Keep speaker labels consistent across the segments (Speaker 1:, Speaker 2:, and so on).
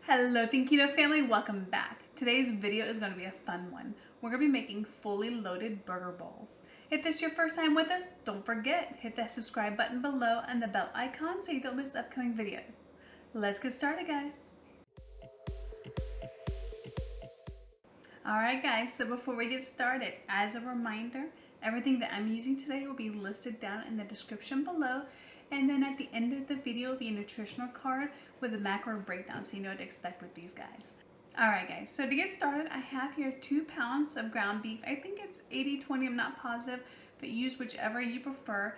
Speaker 1: Hello, Keto family, welcome back. Today's video is going to be a fun one. We're going to be making fully loaded burger bowls. If this is your first time with us, don't forget, hit that subscribe button below and the bell icon so you don't miss upcoming videos. Let's get started, guys. Alright guys, so before we get started, as a reminder, everything that I'm using today will be listed down in the description below. And then at the end of the video will be a nutritional card with a macro breakdown so you know what to expect with these guys. Alright guys, so to get started, I have here 2 pounds of ground beef. I think it's 80-20, I'm not positive, but use whichever you prefer.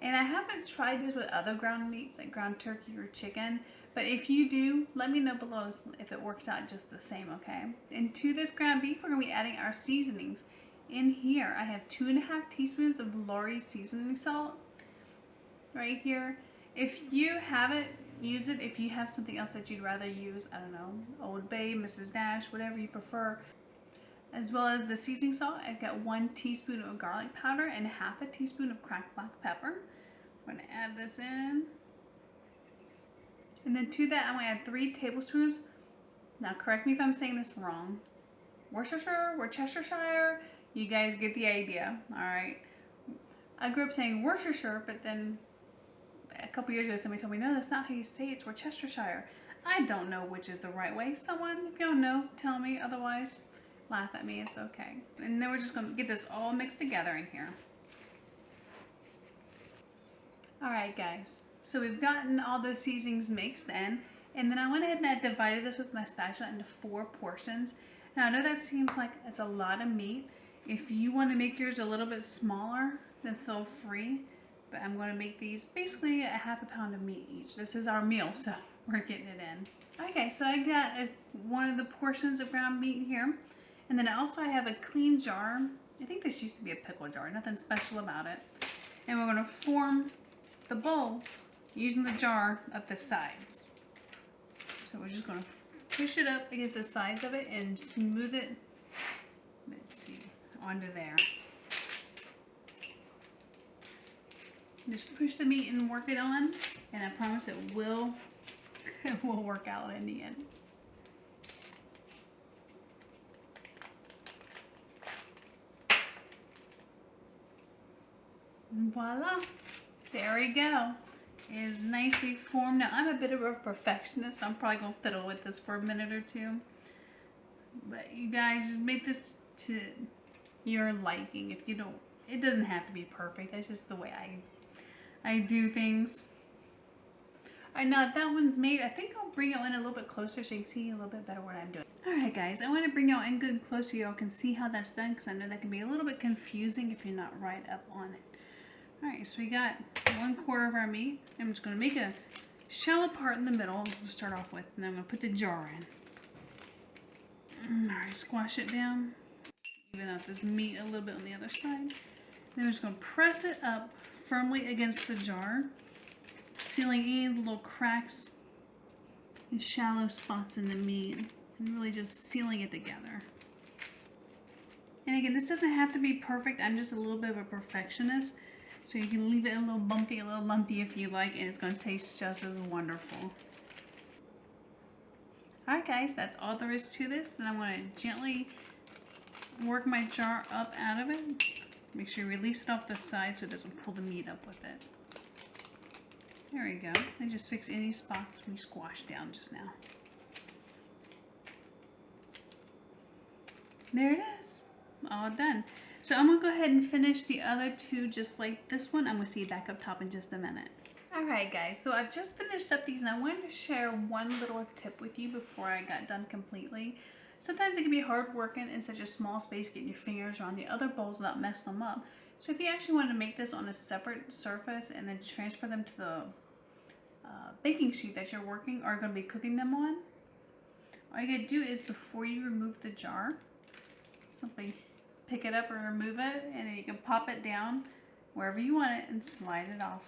Speaker 1: And I haven't tried this with other ground meats like ground turkey or chicken, but if you do, let me know below if it works out just the same, okay? And to this ground beef, we're going to be adding our seasonings. In here, I have 2.5 teaspoons of Lorry's seasoning salt. Right here. If you have it, use it. If you have something else that you'd rather use, I don't know, Old Bay, Mrs. Dash, whatever you prefer. As well as the seasoning salt, I've got 1 teaspoon of garlic powder and 1/2 teaspoon of cracked black pepper. I'm going to add this in. And then to that, I'm going to add 3 tablespoons. Now correct me if I'm saying this wrong. Worcestershire, you guys get the idea. Alright. I grew up saying Worcestershire, but then a couple years ago somebody told me, no, that's not how you say it, it's Worcestershire. I don't know which is the right way. Someone, if you don't know, tell me. Otherwise, laugh at me, it's okay. And then we're just going to get this all mixed together in here. Alright guys, so we've gotten all those seasonings mixed in, and then I went ahead and I divided this with my spatula into 4 portions. Now I know that seems like it's a lot of meat. If you want to make yours a little bit smaller, then feel free. But I'm going to make these basically 1/2 pound of meat each. This is our meal, so we're getting it in. Okay, so I got one of the portions of ground meat here. And then also I have a clean jar. I think this used to be a pickle jar, nothing special about it. And we're going to form the bowl using the jar up the sides. So we're just going to push it up against the sides of it and smooth it, let's see, onto there. Just push the meat and work it on, and I promise it will work out in the end. And voila, there we go. It is nicely formed. Now I'm a bit of a perfectionist, so I'm probably gonna fiddle with this for a minute or two. But you guys just make this to your liking. If you don't, it doesn't have to be perfect. That's just the way I do things. Alright, now that one's made, I think I'll bring it in a little bit closer so you can see a little bit better what I'm doing. Alright guys, I want to bring y'all in good and close so y'all can see how that's done, because I know that can be a little bit confusing if you're not right up on it. Alright, so we got 1/4 of our meat. I'm just going to make a shallow part in the middle to start off with, and I'm going to put the jar in. Alright, squash it down. Even out this meat a little bit on the other side. Then we're just going to press it up firmly against the jar, sealing any little cracks and shallow spots in the meat, and really just sealing it together. And again, this doesn't have to be perfect. I'm just a little bit of a perfectionist, so you can leave it a little bumpy, a little lumpy if you like, and it's going to taste just as wonderful. Alright guys, that's all there is to this. Then I'm going to gently work my jar up out of it. Make sure you release it off the side so it doesn't pull the meat up with it. There we go. And just fix any spots we squashed down just now. There it is. All done. So I'm going to go ahead and finish the other 2 just like this one. I'm going to see you back up top in just a minute. Alright guys, so I've just finished up these and I wanted to share one little tip with you before I got done completely. Sometimes it can be hard working in such a small space, getting your fingers around the other bowls without messing them up. So if you actually want to make this on a separate surface and then transfer them to the baking sheet that you're working or going to be cooking them on, all you got to do is before you remove the jar, simply pick it up or remove it, and then you can pop it down wherever you want it and slide it off.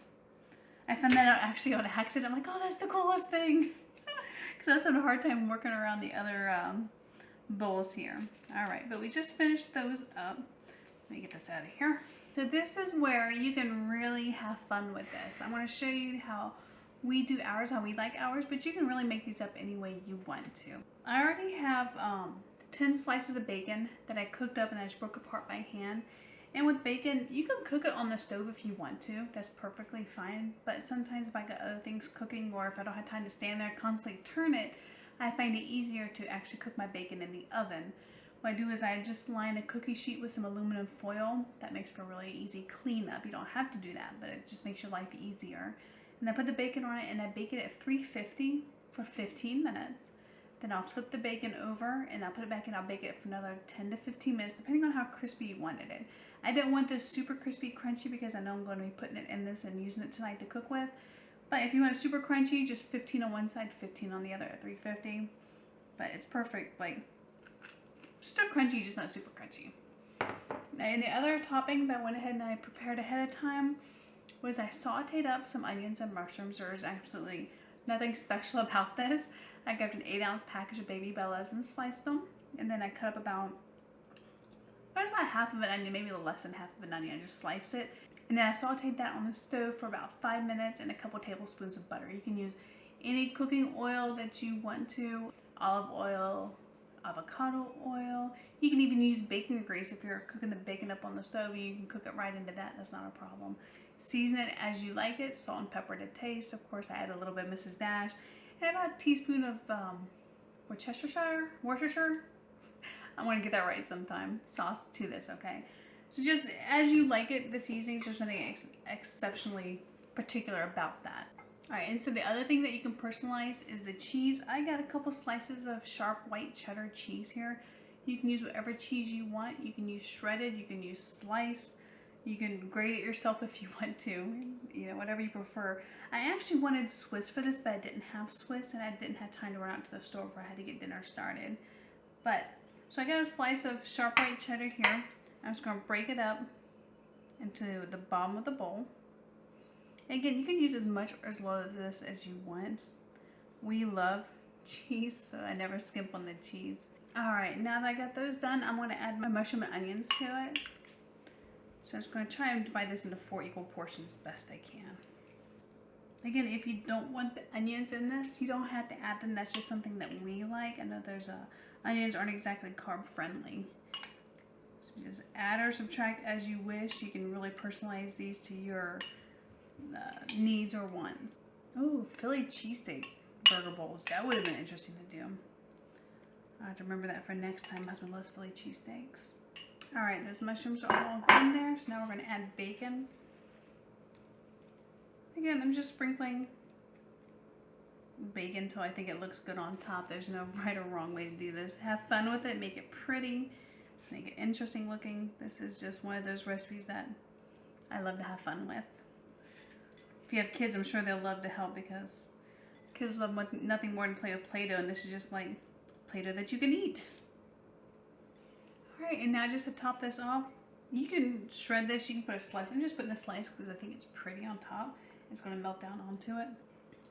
Speaker 1: I found that out actually on accident. I'm like, oh, that's the coolest thing. Because I was having a hard time working around the other bowls here. Alright, but we just finished those up. Let me get this out of here. So this is where you can really have fun with this. I want to show you how We do ours how we like ours, but you can really make these up any way you want to. I already have 10 slices of bacon that I cooked up and I just broke apart by hand. And with bacon, you can cook it on the stove if you want to. That's perfectly fine. But sometimes if I got other things cooking, or if I don't have time to stand there and constantly turn it, I find it easier to actually cook my bacon in the oven. What I do is I just line a cookie sheet with some aluminum foil. That makes for a really easy cleanup. You don't have to do that, but it just makes your life easier. And I put the bacon on it and I bake it at 350 for 15 minutes. Then I'll flip the bacon over and I'll put it back in. I'll bake it for another 10 to 15 minutes, depending on how crispy you wanted it. I don't want this super crispy crunchy because I know I'm going to be putting it in this and using it tonight to cook with. But if you want it super crunchy, just 15 on one side, 15 on the other at 350. But it's perfect, like still crunchy, just not super crunchy. Now, and the other topping that I went ahead and I prepared ahead of time was I sauteed up some onions and mushrooms. There's absolutely nothing special about this. I grabbed an 8-ounce package of baby bellas and sliced them. And then I cut up about half of an onion, maybe a little less than half of an onion. I just sliced it. And then I sauteed that on the stove for about 5 minutes and a couple tablespoons of butter. You can use any cooking oil that you want to, olive oil, avocado oil. You can even use bacon grease if you're cooking the bacon up on the stove. You can cook it right into that. That's not a problem. Season it as you like it. Salt and pepper to taste. Of course, I add a little bit of Mrs. Dash and about a teaspoon of Worcestershire. I want to get that right sometime. Sauce to this, okay? So just as you like it, the seasonings, there's nothing exceptionally particular about that. All right, and so the other thing that you can personalize is the cheese. I got a couple slices of sharp white cheddar cheese here. You can use whatever cheese you want. You can use shredded, you can use sliced. You can grate it yourself if you want to, you know, whatever you prefer. I actually wanted Swiss for this, but I didn't have Swiss and I didn't have time to run out to the store before I had to get dinner started. So I got a slice of sharp white cheddar here. I'm just going to break it up into the bottom of the bowl. Again, you can use as much or as little of this as you want. We love cheese, so I never skimp on the cheese. All right, now that I got those done, I'm going to add my mushroom and onions to it. So I'm just going to try and divide this into 4 equal portions best I can. Again, if you don't want the onions in this, you don't have to add them. That's just something that we like. I know onions aren't exactly carb friendly. So just add or subtract as you wish. You can really personalize these to your needs or wants. Oh, Philly cheesesteak burger bowls. That would have been interesting to do. I have to remember that for next time. My husband loves Philly cheesesteaks. All right, those mushrooms are all in there. So now we're going to add bacon. Again, I'm just sprinkling bacon until I think it looks good on top. There's no right or wrong way to do this. Have fun with it. Make it pretty. Make it interesting looking. This is just one of those recipes that I love to have fun with. If you have kids, I'm sure they'll love to help because kids love nothing more than play with Play-Doh, and this is just like Play-Doh that you can eat. All right, and now just to top this off, you can shred this. You can put a slice. I'm just putting a slice because I think it's pretty on top. It's going to melt down onto it.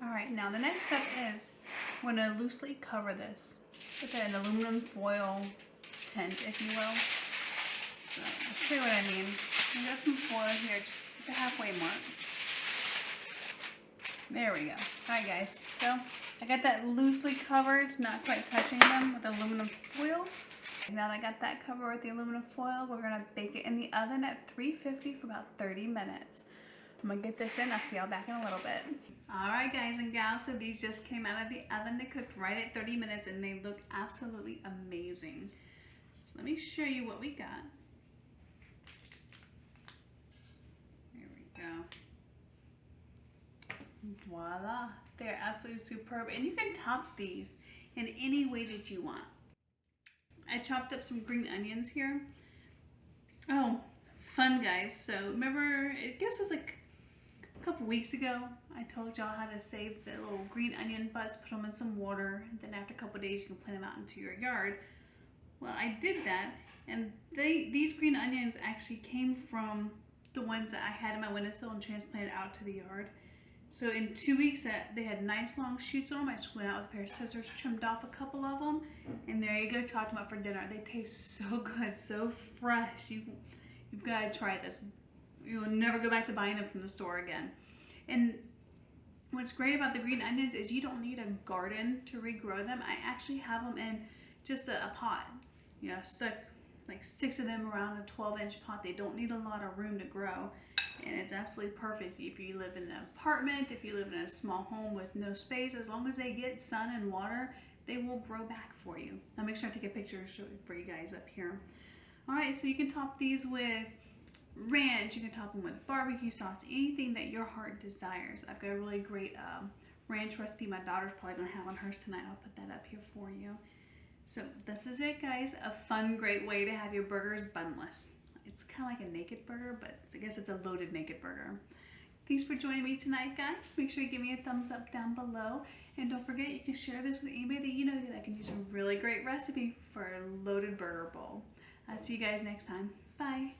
Speaker 1: All right, now the next step is I'm going to loosely cover this with an aluminum foil tent, if you will. So I'll show you what I mean. I got some foil here, just at the halfway mark. There we go. All right, guys. So I got that loosely covered, not quite touching them, with aluminum foil. Now that I got that covered with the aluminum foil, we're going to bake it in the oven at 350 for about 30 minutes. I'm going to get this in. I'll see y'all back in a little bit. All right, guys and gals, so these just came out of the oven. They cooked right at 30 minutes, and they look absolutely amazing. So let me show you what we got. There we go. Voila. They're absolutely superb, and you can top these in any way that you want. I chopped up some green onions here. Oh, fun, guys. So remember, I guess it was like a couple weeks ago, I told y'all how to save the little green onion butts, put them in some water, and then after a couple days you can plant them out into your yard. Well, I did that, and these green onions actually came from the ones that I had in my windowsill and transplanted out to the yard. So in 2 weeks, they had nice long shoots on them. I just went out with a pair of scissors, trimmed off a couple of them, and there you go, chopped them up for dinner. They taste so good, so fresh. You've got to try this. You'll never go back to buying them from the store again. And What's great about the green onions is you don't need a garden to regrow them. I actually have them in just a pot. You know, stuck like 6 of them around a 12-inch pot. They don't need a lot of room to grow. And it's absolutely perfect if you live in an apartment, if you live in a small home with no space. As long as they get sun and water, they will grow back for you. I'll make sure I take a picture for you guys up here. All right, so you can top these with ranch, you can top them with barbecue sauce, anything that your heart desires. I've got a really great ranch recipe my daughter's probably gonna have on hers tonight. I'll put that up here for you. So this is it, guys. A fun, great way to have your burgers bunless. It's kind of like a naked burger, but I guess it's a loaded naked burger. Thanks for joining me tonight, guys. Make sure you give me a thumbs up down below. And don't forget, you can share this with anybody that you know that can use a really great recipe for a loaded burger bowl. I'll see you guys next time. Bye.